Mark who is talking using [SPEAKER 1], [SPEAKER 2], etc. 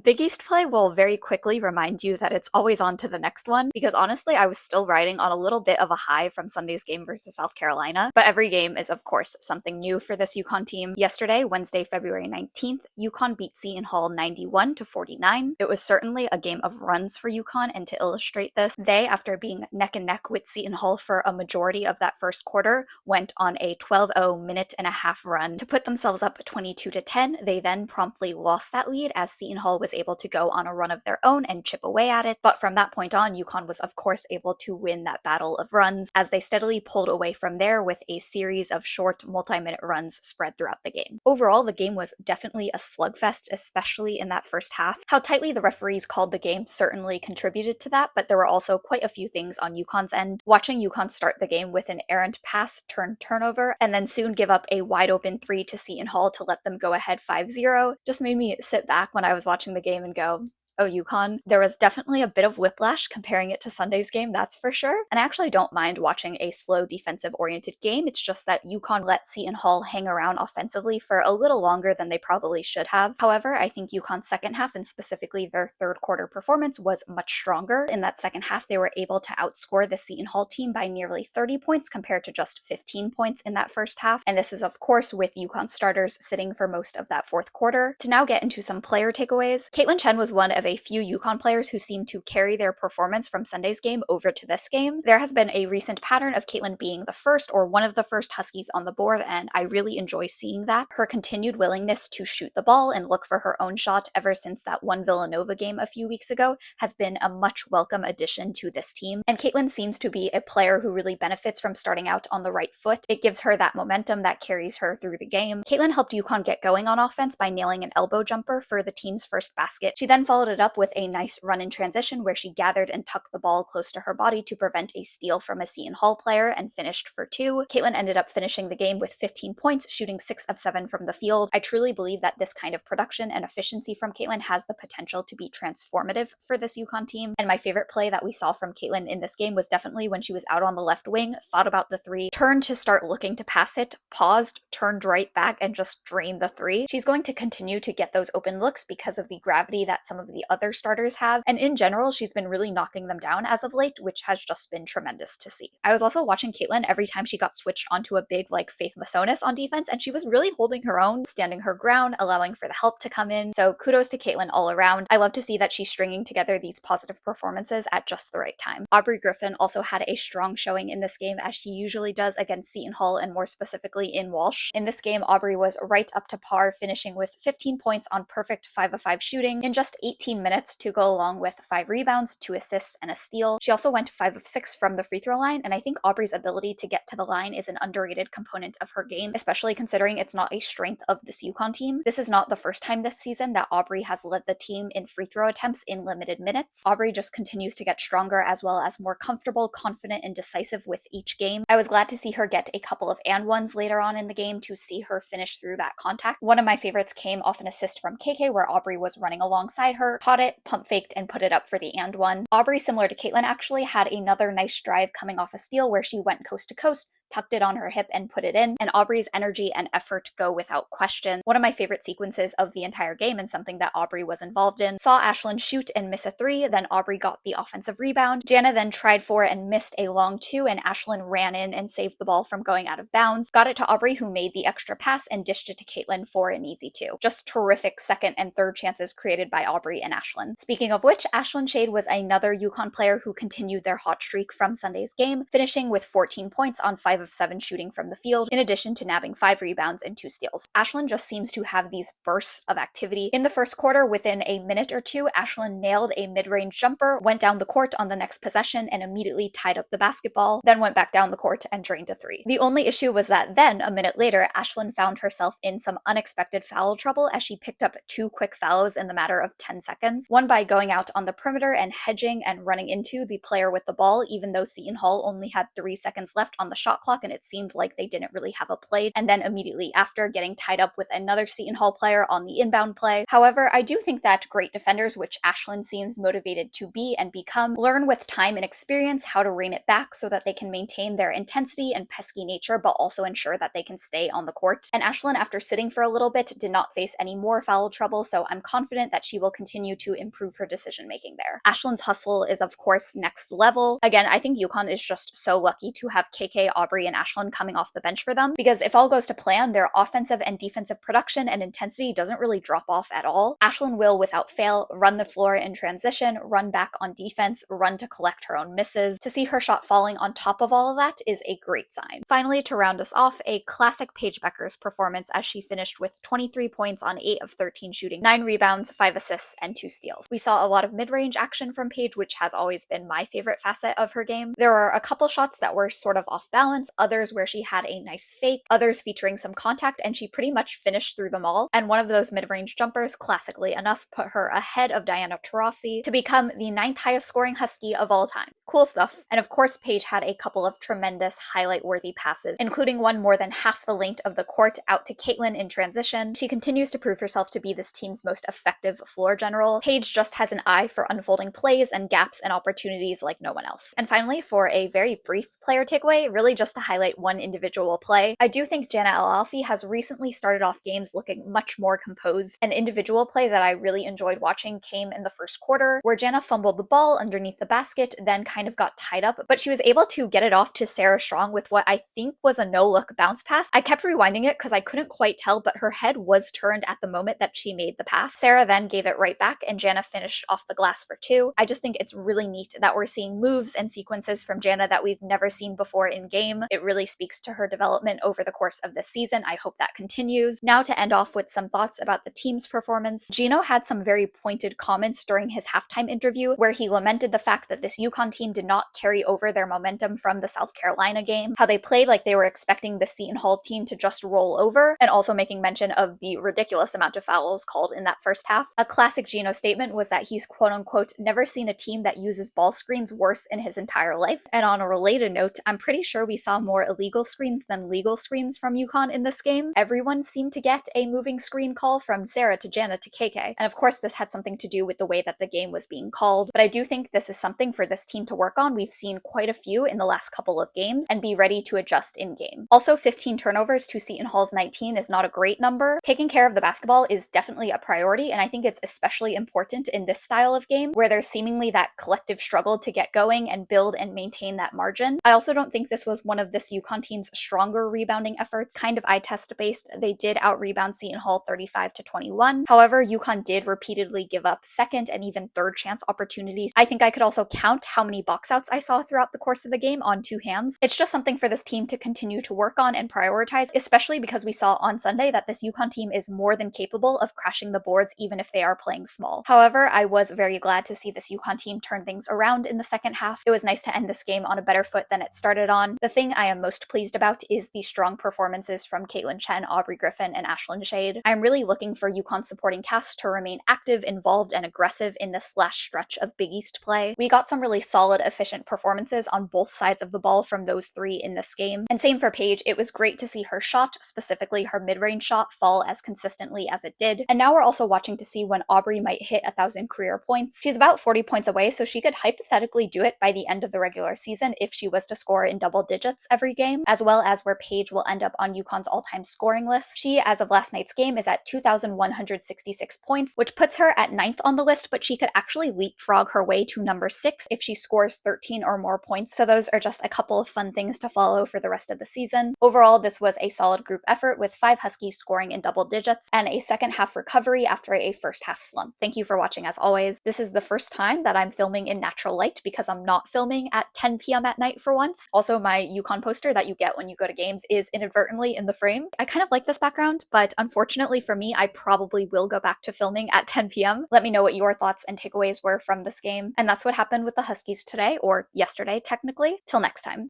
[SPEAKER 1] Big East play will very quickly remind you that it's always on to the next one, because honestly, I was still riding on a little bit of a high from Sunday's game versus South Carolina, but every game is, of course, something new for this UConn team. Yesterday, Wednesday, February 19th, UConn beat Seton Hall 91-49. It was certainly a game of runs for UConn, and to illustrate this, they, after being neck and neck with Seton Hall for a majority of that first quarter, went on a 12-0 minute-and-a-half run to put themselves up 22-10. They then promptly lost that lead as Seton Hall was able to go on a run of their own and chip away at it, but from that point on, UConn was of course able to win that battle of runs as they steadily pulled away from there with a series of short multi-minute runs spread throughout the game. Overall, the game was definitely a slugfest, especially in that first half. How tightly the referees called the game certainly contributed to that, but there were also quite a few things on UConn's end. Watching UConn start the game with an errant pass turnover and then soon give up a wide open three to Seton Hall to let them go ahead 5-0 just made me sit back when I was watching the game and go, oh, UConn. There was definitely a bit of whiplash comparing it to Sunday's game, that's for sure. And I actually don't mind watching a slow defensive-oriented game. It's just that UConn let Seton Hall hang around offensively for a little longer than they probably should have. However, I think UConn's second half, and specifically their third quarter performance, was much stronger. In that second half, they were able to outscore the Seton Hall team by nearly 30 points compared to just 15 points in that first half. And this is, of course, with UConn starters sitting for most of that fourth quarter. To now get into some player takeaways, Kaitlyn Chen was one of a few UConn players who seemed to carry their performance from Sunday's game over to this game. There has been a recent pattern of Kaitlyn being the first or one of the first Huskies on the board, and I really enjoy seeing that. Her continued willingness to shoot the ball and look for her own shot ever since that one Villanova game a few weeks ago has been a much welcome addition to this team. And Kaitlyn seems to be a player who really benefits from starting out on the right foot. It gives her that momentum that carries her through the game. Kaitlyn helped UConn get going on offense by nailing an elbow jumper for the team's first basket. She then followed it up with a nice run in transition where she gathered and tucked the ball close to her body to prevent a steal from a Seton Hall player and finished for 2. Kaitlyn ended up finishing the game with 15 points, shooting 6 of 7 from the field. I truly believe that this kind of production and efficiency from Kaitlyn has the potential to be transformative for this UConn team. And my favorite play that we saw from Kaitlyn in this game was definitely when she was out on the left wing, thought about the three, turned to start looking to pass it, paused, turned right back, and just drained the three. She's going to continue to get those open looks because of the gravity that some of the other starters have, and in general, she's been really knocking them down as of late, which has just been tremendous to see. I was also watching Kaitlyn every time she got switched onto a big, like, Faith Masonis on defense, and she was really holding her own, standing her ground, allowing for the help to come in, so kudos to Kaitlyn all around. I love to see that she's stringing together these positive performances at just the right time. Aubrey Griffin also had a strong showing in this game, as she usually does against Seton Hall, and more specifically in Walsh. In this game, Aubrey was right up to par, finishing with 15 points on perfect 5 of 5 shooting in just 18 minutes to go along with 5 rebounds, 2 assists, and a steal. She also went 5 of 6 from the free throw line, and I think Aubrey's ability to get to the line is an underrated component of her game, especially considering it's not a strength of this UConn team. This is not the first time this season that Aubrey has led the team in free throw attempts in limited minutes. Aubrey just continues to get stronger as well as more comfortable, confident, and decisive with each game. I was glad to see her get a couple of and ones later on in the game to see her finish through that contact. One of my favorites came off an assist from KK where Aubrey was running alongside her, caught it, pump faked, and put it up for the and one. Aubrey, similar to Kaitlyn, actually had another nice drive coming off a steal where she went coast to coast, tucked it on her hip, and put it in, and Aubrey's energy and effort go without question. One of my favorite sequences of the entire game, and something that Aubrey was involved in, saw Ashlynn shoot and miss a 3, then Aubrey got the offensive rebound. Jana then tried for and missed a long 2, and Ashlynn ran in and saved the ball from going out of bounds, got it to Aubrey, who made the extra pass and dished it to Kaitlyn for an easy 2. Just terrific second and third chances created by Aubrey and Ashlynn. Speaking of which, Ashlynn Shade was another UConn player who continued their hot streak from Sunday's game, finishing with 14 points on 5 of 7 shooting from the field, in addition to nabbing 5 rebounds and 2 steals. Ashlynn just seems to have these bursts of activity. In the first quarter, within a minute or two, Ashlynn nailed a mid-range jumper, went down the court on the next possession and immediately tied up the basketball, then went back down the court and drained a 3. The only issue was that then, a minute later, Ashlynn found herself in some unexpected foul trouble as she picked up 2 quick fouls in the matter of 10 seconds. One by going out on the perimeter and hedging and running into the player with the ball, even though Seton Hall only had 3 seconds left on the shot clock, clock and it seemed like they didn't really have a play, and then immediately after getting tied up with another Seton Hall player on the inbound play. However, I do think that great defenders, which Ashlynn seems motivated to be and become, learn with time and experience how to rein it back so that they can maintain their intensity and pesky nature, but also ensure that they can stay on the court. And Ashlynn, after sitting for a little bit, did not face any more foul trouble, so I'm confident that she will continue to improve her decision making there. Ashlynn's hustle is of course next level. Again, I think UConn is just so lucky to have KK, Aubrey, and Ashlynn coming off the bench for them, because if all goes to plan, their offensive and defensive production and intensity doesn't really drop off at all. Ashlynn will, without fail, run the floor in transition, run back on defense, run to collect her own misses. To see her shot falling on top of all of that is a great sign. Finally, to round us off, a classic Paige Bueckers performance as she finished with 23 points on 8 of 13 shooting, 9 rebounds, 5 assists, and 2 steals. We saw a lot of mid-range action from Paige, which has always been my favorite facet of her game. There were a couple shots that were sort of off balance, others where she had a nice fake, others featuring some contact, and she pretty much finished through them all. And one of those mid-range jumpers, classically enough, put her ahead of Diana Taurasi to become the 9th highest scoring Husky of all time. Cool stuff. And of course, Paige had a couple of tremendous highlight-worthy passes, including one more than half the length of the court out to Kaitlyn in transition. She continues to prove herself to be this team's most effective floor general. Paige just has an eye for unfolding plays and gaps and opportunities like no one else. And finally, for a very brief player takeaway, really just to highlight one individual play, I do think Jana El Alfy has recently started off games looking much more composed. An individual play that I really enjoyed watching came in the first quarter, where Jana fumbled the ball underneath the basket, then kind of got tied up, but she was able to get it off to Sarah Strong with what I think was a no-look bounce pass. I kept rewinding it because I couldn't quite tell, but her head was turned at the moment that she made the pass. Sarah then gave it right back, and Jana finished off the glass for 2. I just think it's really neat that we're seeing moves and sequences from Jana that we've never seen before in game. It really speaks to her development over the course of this season. I hope that continues. Now to end off with some thoughts about the team's performance, Gino had some very pointed comments during his halftime interview where he lamented the fact that this UConn team did not carry over their momentum from the South Carolina game, how they played like they were expecting the Seton Hall team to just roll over, and also making mention of the ridiculous amount of fouls called in that first half. A classic Gino statement was that he's quote-unquote never seen a team that uses ball screens worse in his entire life. And on a related note, I'm pretty sure we saw more illegal screens than legal screens from UConn in this game. Everyone seemed to get a moving screen call from Sarah to Jana to KK. And of course this had something to do with the way that the game was being called, but I do think this is something for this team to work on. We've seen quite a few in the last couple of games and be ready to adjust in game. Also, 15 turnovers to Seton Hall's 19 is not a great number. Taking care of the basketball is definitely a priority, and I think it's especially important in this style of game where there's seemingly that collective struggle to get going and build and maintain that margin. I also don't think this was one of this UConn team's stronger rebounding efforts, kind of eye test based. They did out rebound Seton Hall 35-21. However, UConn did repeatedly give up second and even third chance opportunities. I think I could also count how many box outs I saw throughout the course of the game on 2 hands. It's just something for this team to continue to work on and prioritize, especially because we saw on Sunday that this UConn team is more than capable of crashing the boards even if they are playing small. However, I was very glad to see this UConn team turn things around in the second half. It was nice to end this game on a better foot than it started on. The thing I am most pleased about is the strong performances from Kaitlyn Chen, Aubrey Griffin, and Ashlynn Shade. I'm really looking for UConn supporting cast to remain active, involved, and aggressive in this last stretch of Big East play. We got some really solid, efficient performances on both sides of the ball from those 3 in this game. And same for Paige, it was great to see her shot, specifically her mid-range shot, fall as consistently as it did. And now we're also watching to see when Aubrey might hit 1,000 career points. She's about 40 points away, so she could hypothetically do it by the end of the regular season if she was to score in double digits every game, as well as where Paige will end up on UConn's all-time scoring list. She, as of last night's game, is at 2,166 points, which puts her at 9th on the list, but she could actually leapfrog her way to number 6 if she scores 13 or more points. So those are just a couple of fun things to follow for the rest of the season. Overall, this was a solid group effort with 5 Huskies scoring in double digits and a second half recovery after a first half slump. Thank you for watching as always. This is the first time that I'm filming in natural light because I'm not filming at 10 p.m. at night for once. Also, my UConn poster that you get when you go to games is inadvertently in the frame. I kind of like this background, but unfortunately for me, I probably will go back to filming at 10 p.m. Let me know what your thoughts and takeaways were from this game. And that's what happened with the Huskies today, or yesterday technically. Till next time.